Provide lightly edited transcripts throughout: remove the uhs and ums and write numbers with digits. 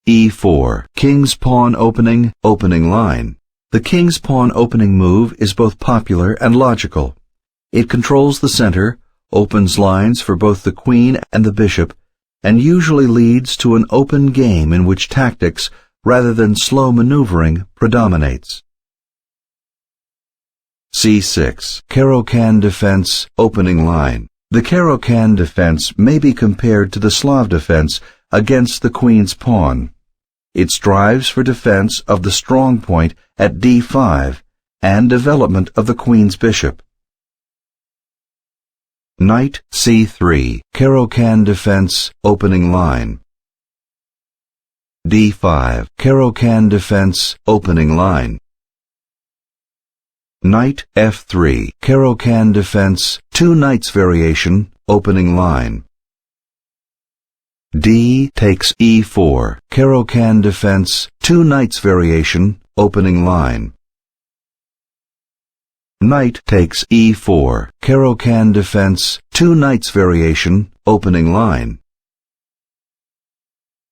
e4, king's pawn opening, opening line. The king's pawn opening move is both popular and logical. It controls the center, opens lines for both the queen and the bishop, and usually leads to an open game in which tactics, rather than slow maneuvering, predominates. c6, Caro-Kann defense, opening line. The Caro-Kann defense may be compared to the Slav defense against the queen's pawn. It strives for defense of the strong point at d5 and development of the queen's bishop. Knight c3, Caro-Kann defense, opening line. d5, Caro-Kann defense, opening line. Knight f3, Caro-Kann defense, two knights variation, opening line. d takes e4, Caro-Kann defense, two knights variation, opening line. Knight takes e4, Caro-Kann defense, two knights variation, opening line.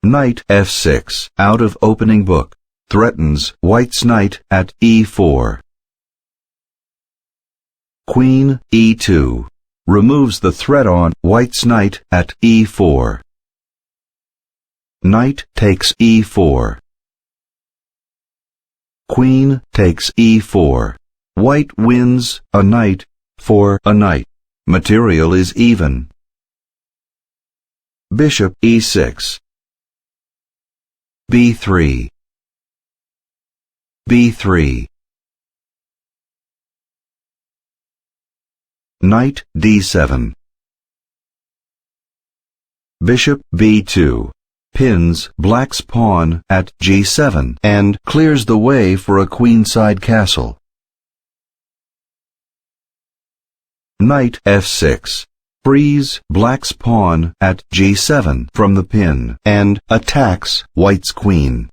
Knight f6, out of opening book, threatens white's knight at e4. Queen e2, removes the threat on white's knight at e4. Knight takes e4. Queen takes e4. White wins a knight for a knight. Material is even. Bishop e6. b3. b3. Knight d7. Bishop b2. Pins black's pawn at g7 and clears the way for a queenside castle. Knight f6. Frees black's pawn at g7 from the pin and attacks white's queen.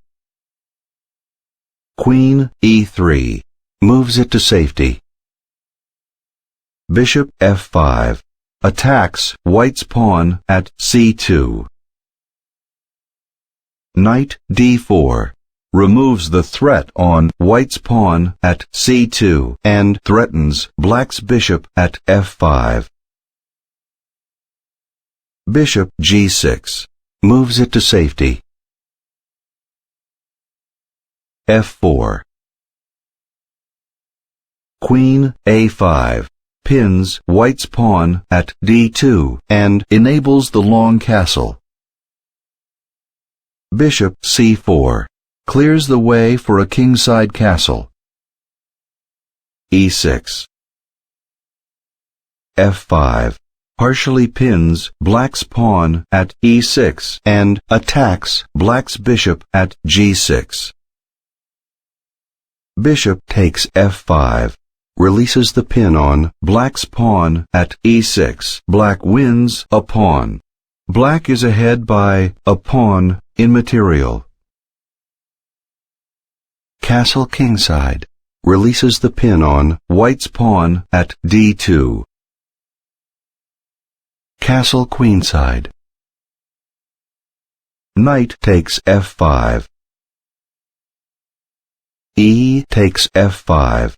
Queen e3. Moves it to safety. Bishop f5. Attacks white's pawn at c2. Knight d4. Removes the threat on white's pawn at c2 and threatens black's bishop at f5. Bishop g6. Moves it to safety. f4. Queen a5. Pins white's pawn at d2 and enables the long castle. Bishop c4. Clears the way for a kingside castle. e6. f5. Partially pins black's pawn at e6 and attacks black's bishop at g6. Bishop takes f5. Releases the pin on black's pawn at e6. Black wins a pawn. Black is ahead by a pawn in material. Castle kingside. Releases the pin on white's pawn at d2. Castle queenside. Knight takes f5. E takes f5.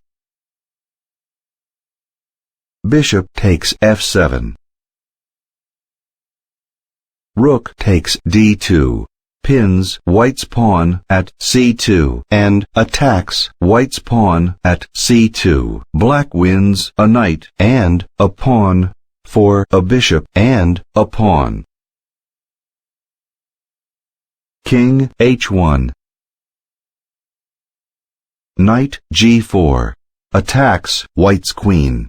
Bishop takes f7. Rook takes d2. Pins white's pawn at c2 and attacks white's pawn at c2. Black wins a knight and a pawn for a bishop and a pawn. King h1. Knight g4. Attacks white's queen.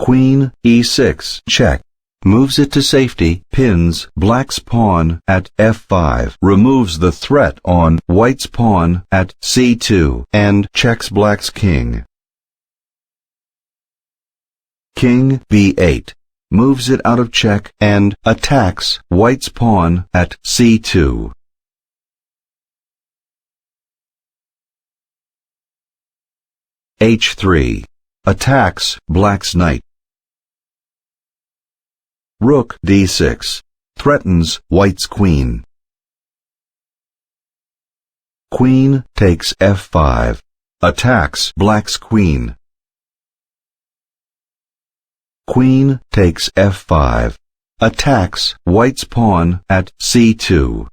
Queen e6. Check. Moves it to safety, pins black's pawn at f5, removes the threat on white's pawn at c2, and checks black's king. King b8. Moves it out of check and attacks white's pawn at c2. h3. Attacks black's knight. Rook d6. Threatens white's queen. Queen takes f5. Attacks black's queen. Queen takes f5. Attacks white's pawn at c2.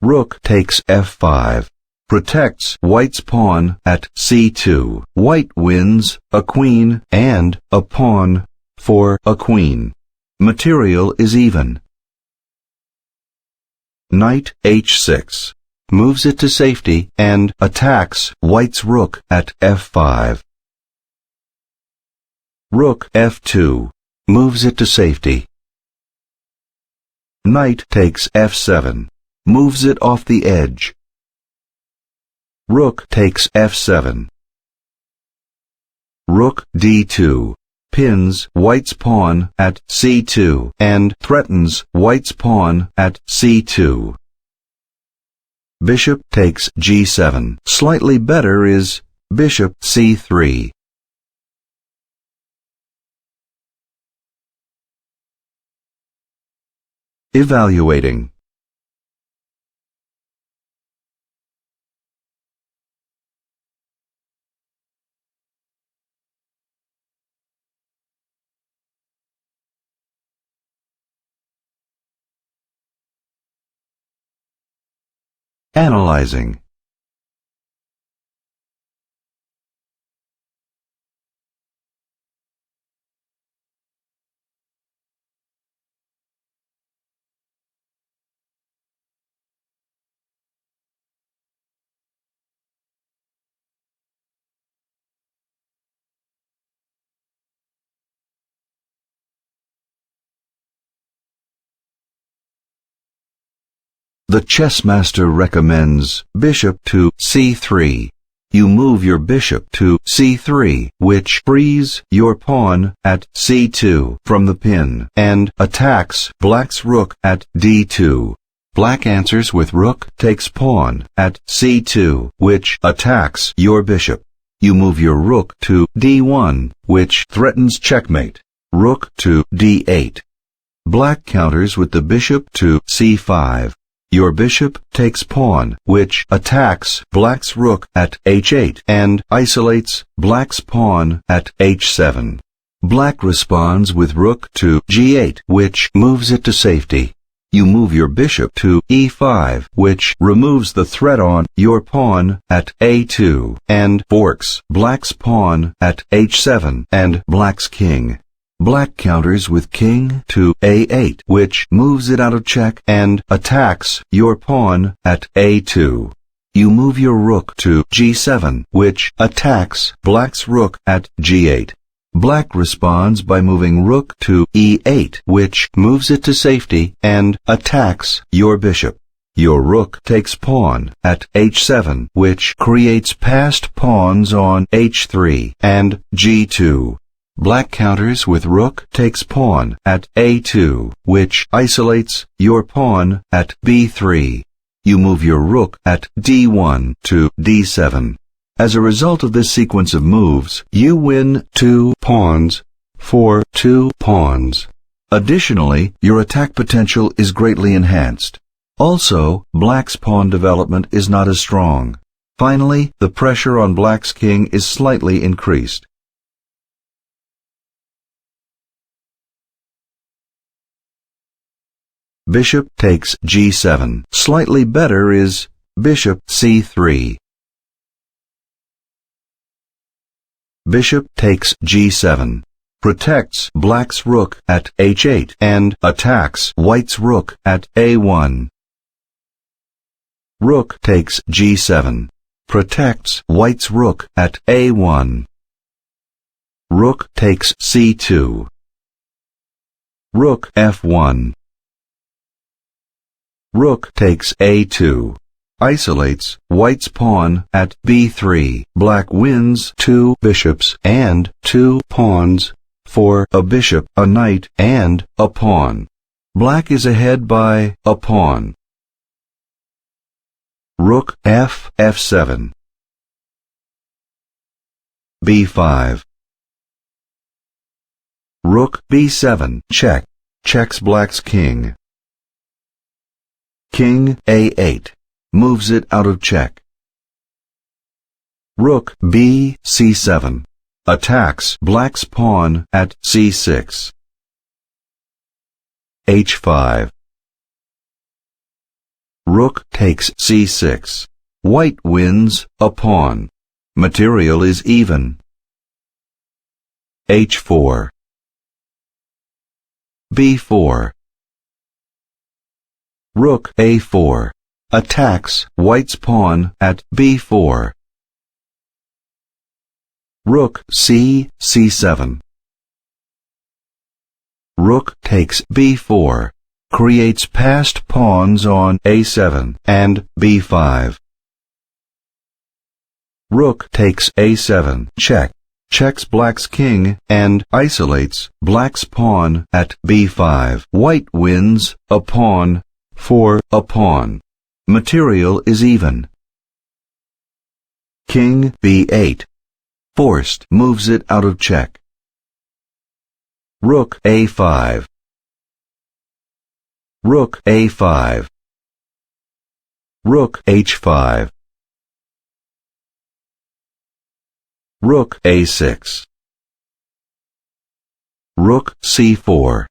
Rook takes f5. Protects white's pawn at c2. White wins a queen and a pawn for a queen. Material is even. Knight h6. Moves it to safety and attacks white's rook at f5. Rook f2. Moves it to safety. Knight takes f7. Moves it off the edge. Rook takes f7. Rook d2. Pins white's pawn at c2 and threatens white's pawn at c2. Bishop takes g7. Slightly better is bishop c3. Evaluating. Analyzing. The chess master recommends bishop to c3. You move your bishop to c3, which frees your pawn at c2 from the pin and attacks black's rook at d2. Black answers with rook takes pawn at c2, which attacks your bishop. You move your rook to d1, which threatens checkmate. Rook to d8. Black counters with the bishop to c5. Your bishop takes pawn, which attacks black's rook at h8 and isolates black's pawn at h7. Black responds with rook to g8, which moves it to safety. You move your bishop to e5, which removes the threat on your pawn at a2 and forks black's pawn at h7 and black's king. Black counters with king to a8, which moves it out of check and attacks your pawn at a2. You move your rook to g7, which attacks black's rook at g8. Black responds by moving rook to e8, which moves it to safety and attacks your bishop. Your rook takes pawn at h7, which creates passed pawns on h3 and g2. Black counters with rook takes pawn at a2, which isolates your pawn at b3. You move your rook at d1 to d7. As a result of this sequence of moves, you win 2 pawns for 2 pawns. Additionally, your attack potential is greatly enhanced. Also, black's pawn development is not as strong. Finally, the pressure on black's king is slightly increased. Bishop takes g7. Slightly better is bishop c3. Bishop takes g7. Protects black's rook at h8 and attacks white's rook at a1. Rook takes g7. Protects white's rook at a1. Rook takes c2. Rook f1. Rook takes a2. Isolates white's pawn at b3. Black wins 2 bishops and 2 pawns for a bishop, a knight, and a pawn. Black is ahead by a pawn. Rook f7. b5. Rook b7. Check. Checks black's king. King a8. moves it out of check. Rook b c7 attacks black's pawn at c6. h5. Rook takes c6. White wins a pawn. Material is even. h4. b4. Rook a4 attacks white's pawn at b4. Rook c7. Rook takes b4, creates passed pawns on a7 and b5. Rook takes a7 check, checks black's king and isolates black's pawn at b5. White wins a pawn for a pawn. Material is even. King b8. Forced moves it out of check. Rook a5. Rook a5. Rook h5. Rook a6. Rook c4.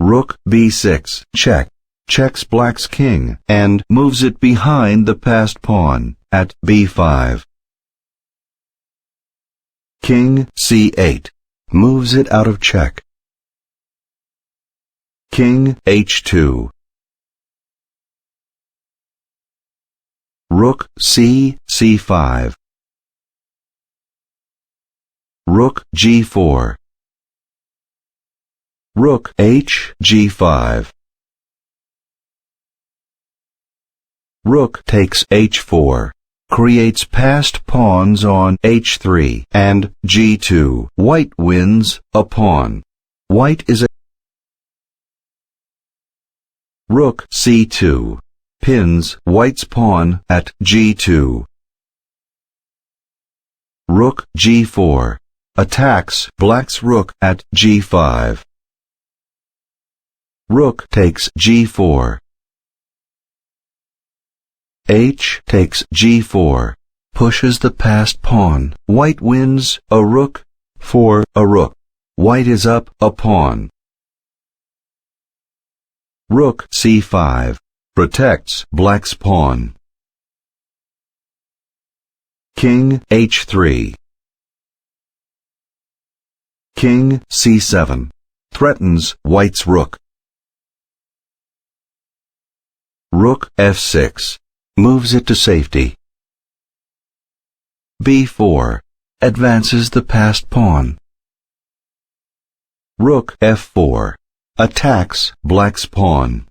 Rook b6 check, checks black's king and moves it behind the passed pawn at b5. King c8 moves it out of check. King h2. Rook c5. Rook g4. Rook h5. Rook takes h4, creates passed pawns on h3 and g2. White wins a pawn. White is a Rook c2 pins white's pawn at g2. Rook g4 attacks black's rook at g5. Rook takes g4. H takes g4, pushes the passed pawn. White wins a rook for a rook. White is up a pawn. Rook c5 protects black's pawn. King h3. King c7 threatens white's rook. Rook f6 moves it to safety. b4 advances the passed pawn. Rook f4 attacks black's pawn.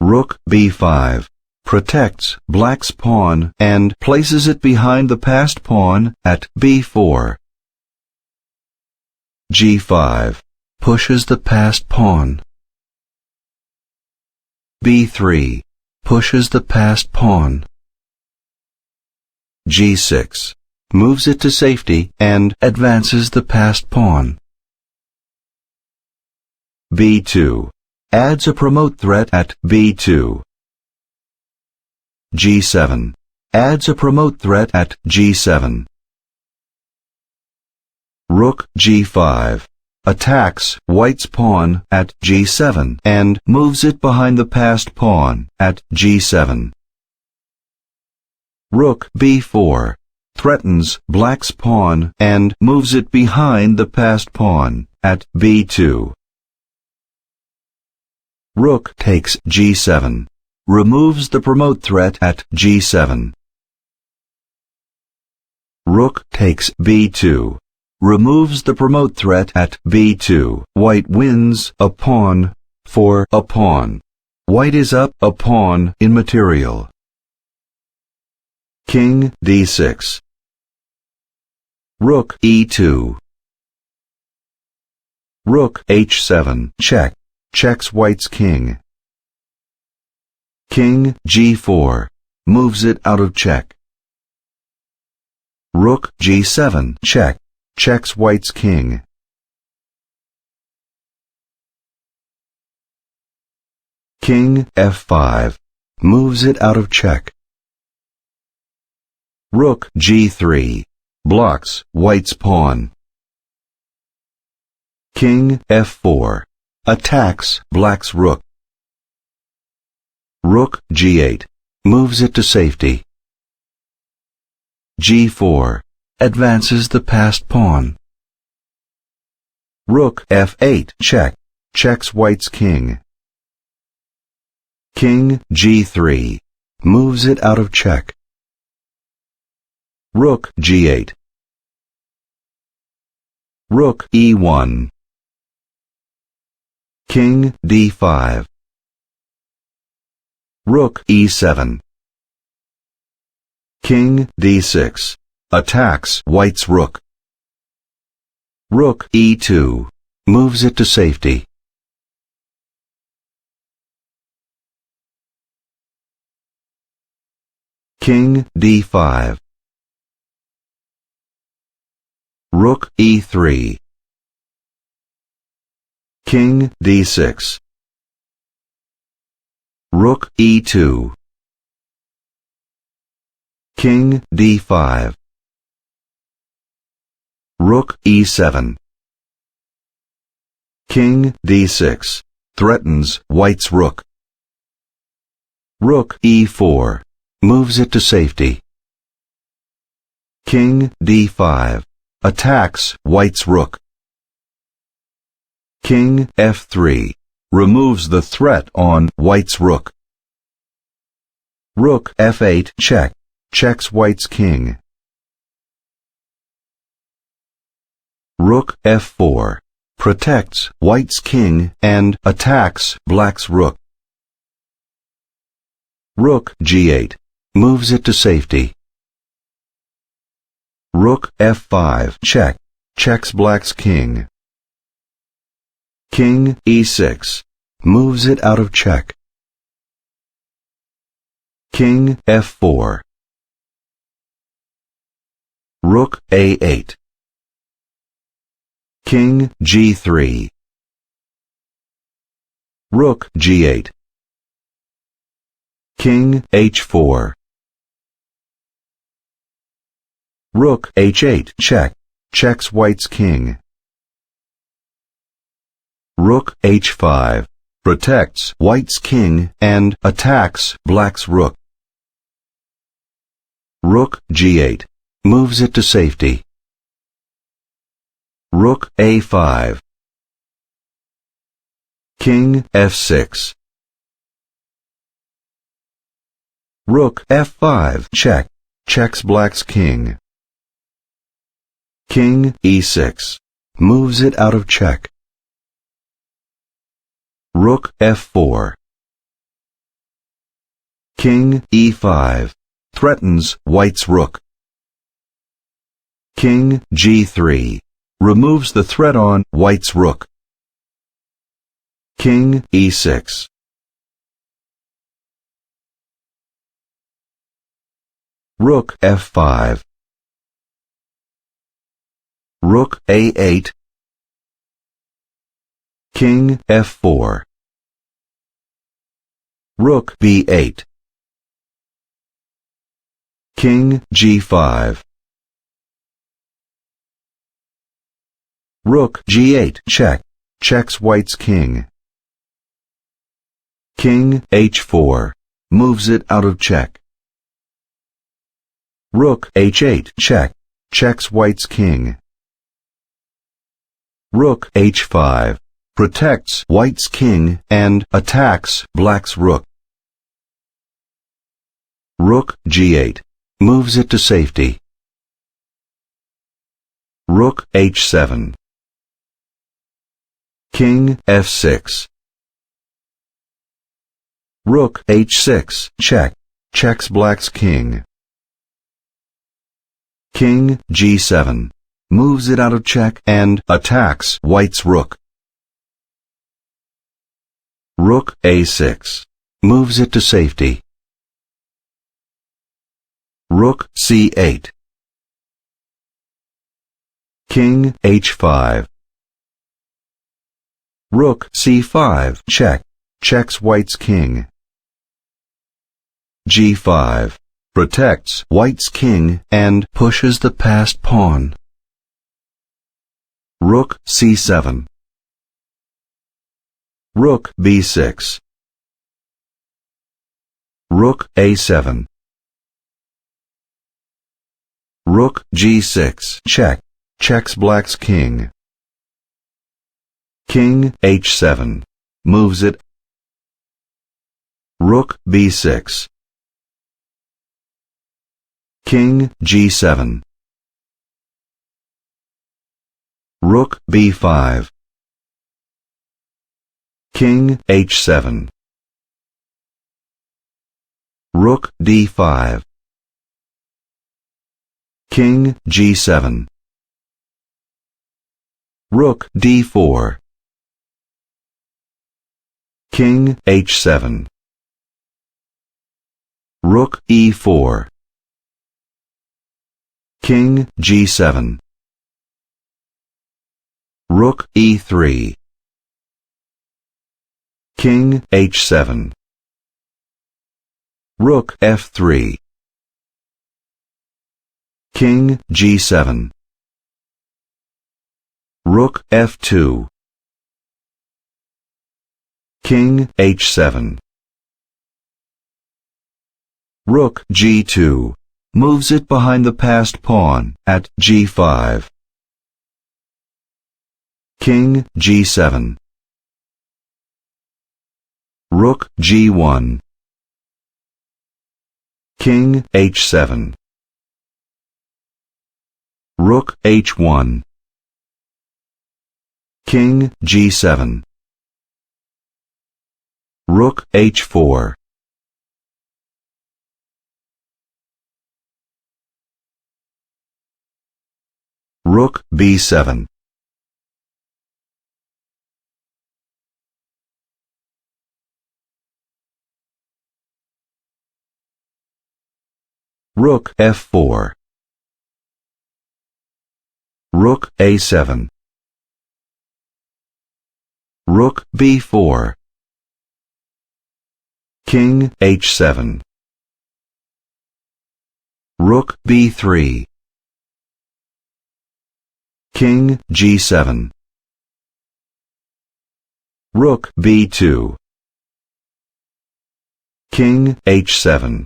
Rook b5 protects black's pawn and places it behind the passed pawn at b4. g5 pushes the passed pawn. b3 pushes the passed pawn. g6 moves it to safety and advances the passed pawn. b2 adds a promote threat at b2. g7 adds a promote threat at g7. Rook g5 attacks white's pawn at g7 and moves it behind the passed pawn at g7. Rook b4 threatens black's pawn and moves it behind the passed pawn at b2. Rook takes g7, removes the promote threat at g7. Rook takes b2, removes the promote threat at b2. White wins a pawn for a pawn. White is up a pawn in material. King d6. Rook e2. Rook h7 check, checks white's king. King g4 moves it out of check. Rook g7 check, checks white's king. King f5 moves it out of check. Rook g3 blocks white's pawn. King f4 attacks black's rook. Rook g8 moves it to safety. g4 advances the passed pawn. Rook f8 checks white's king. King g3 moves it out of check. Rook g8. Rook e1. King d5. Rook e7. King d6 attacks white's rook. Rook e2 moves it to safety. King d5. Rook e3. King d6. Rook e2. King d5. Rook e7. King d6 threatens white's rook. Rook e4 moves it to safety. King d5 attacks white's rook. King f3 removes the threat on white's rook. Rook f8 checks white's king. Rook f4 protects white's king and attacks black's rook. Rook g8 moves it to safety. Rook f5 checks black's king. King e6 moves it out of check. King f4. Rook a8. King g3. Rook g8. King h4. Rook h8 checks white's king. Rook h5 protects white's king and attacks black's rook. Rook g8 moves it to safety. Rook a5. King f6. Rook f5 checks black's king. King e6 moves it out of check. Rook f4. King e5 threatens white's rook. King g3 removes the threat on white's rook. King e6. Rook f5. Rook a8. King f4. Rook b8. King g5. Rook g8 checks white's king. King h4 moves it out of check. Rook h8 checks white's king. Rook h5 protects white's king and attacks black's rook. Rook g8 moves it to safety. Rook h7. King f6. Rook h6 checks black's king. King g7 moves it out of check and attacks white's rook. Rook a6 moves it to safety. Rook c8. King h5. Rook c5, check, checks white's king. g5, protects white's king and pushes the passed pawn. Rook c7. Rook b6. Rook a7. Rook g6, check, checks black's king. King h7, moves it. Rook b6. King g7. Rook b5. King h7. Rook d5. King g7. Rook d4. King h7. Rook e4. King g7. Rook e3. King h7. Rook f3. King g7. Rook f2. King h7. Rook g2, moves it behind the passed pawn at g5. King g7. Rook g1. King h7. Rook h1. King g7. Rook h4. Rook b7. Rook f4. Rook a7. Rook b4. King h7. Rook b3. King g7. Rook b2. King h7.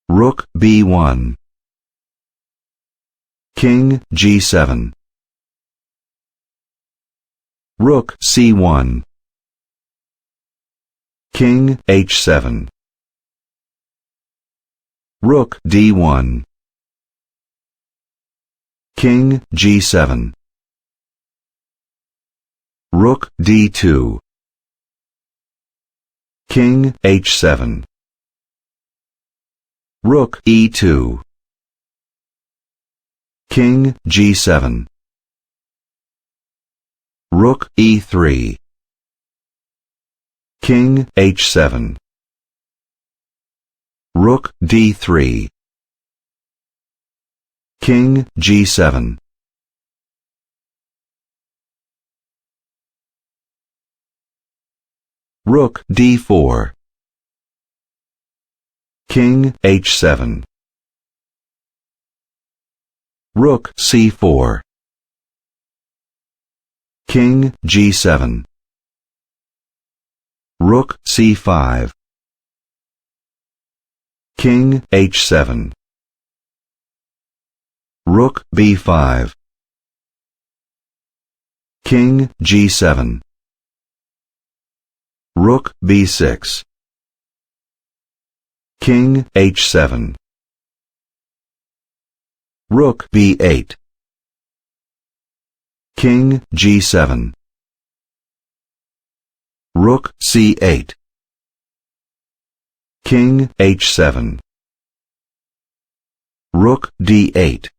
Rook b1. King g7. Rook c1. King h7. Rook d1. King g7. Rook d2. King h7. Rook e2. King g7. Rook e3. King h7. Rook d3. King g7. Rook d4. King h7. Rook c4. King g7. Rook c5. King h7. Rook b5. King g7. Rook b6. King h7. Rook b8. King g7. Rook c8. King h7. Rook d8.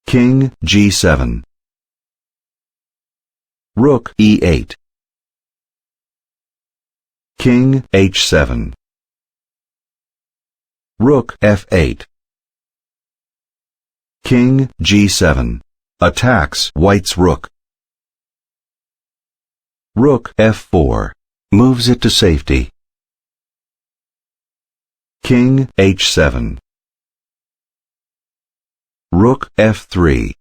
King g7. Rook e8. King h7. Rook f8. King G7 attacks White's rook. Rook F4 moves it to safety. King H7. Rook F3.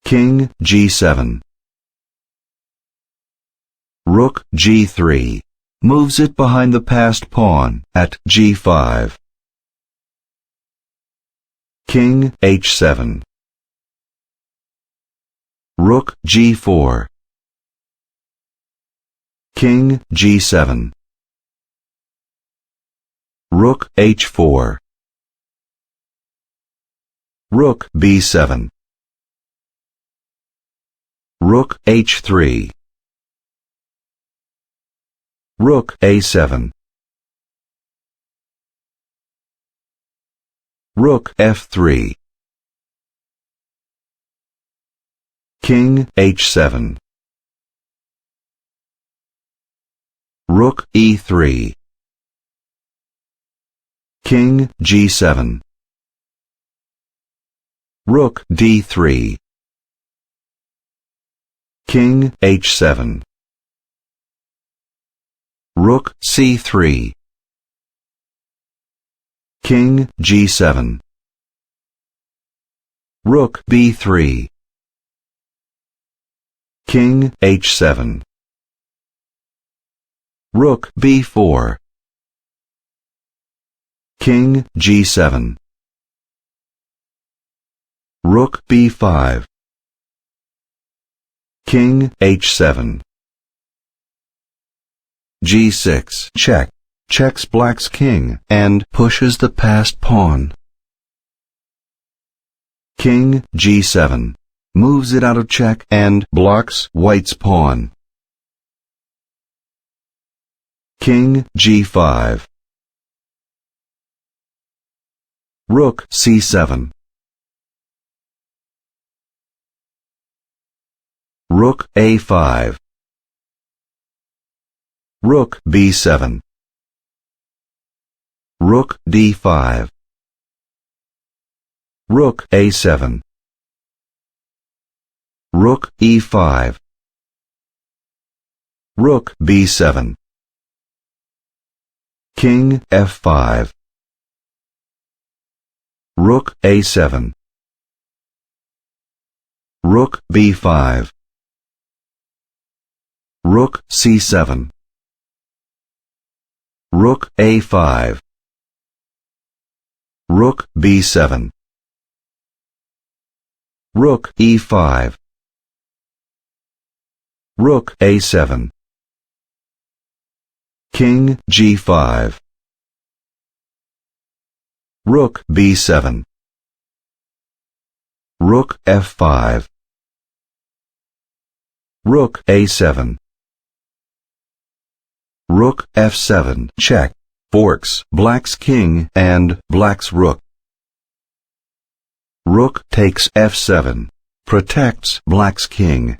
King G7. Rook G3 moves it behind the passed pawn at G5. King H7. Rook G4. King G7. Rook H4. Rook B7. Rook H3. Rook A7. Rook F3. King H7. Rook E3. King G7. Rook D3. King H7. Rook C3. King G7. Rook B3. King H7. Rook B4. King G7. Rook B5. King H7. G6 check. Checks Black's king and pushes the passed pawn. King G7 moves it out of check and blocks White's pawn. King G5. Rook C7. Rook A5. Rook B7. Rook D5. Rook A7. Rook E5. Rook B7. King F5. Rook A7. Rook B5. Rook C7. Rook A5. Rook B7. Rook E5. Rook A7. King G5. Rook B7. Rook F5. Rook A7. Rook F7 check. Forks Black's king and Black's rook. Rook takes F7. Protects Black's king.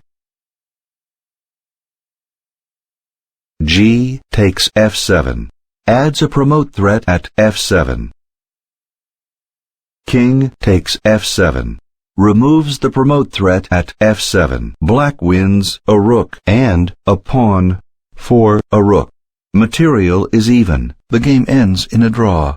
G takes F7. Adds a promote threat at F7. King takes F7. Removes the promote threat at F7. Black wins a rook and a pawn for a rook. Material is even. The game ends in a draw.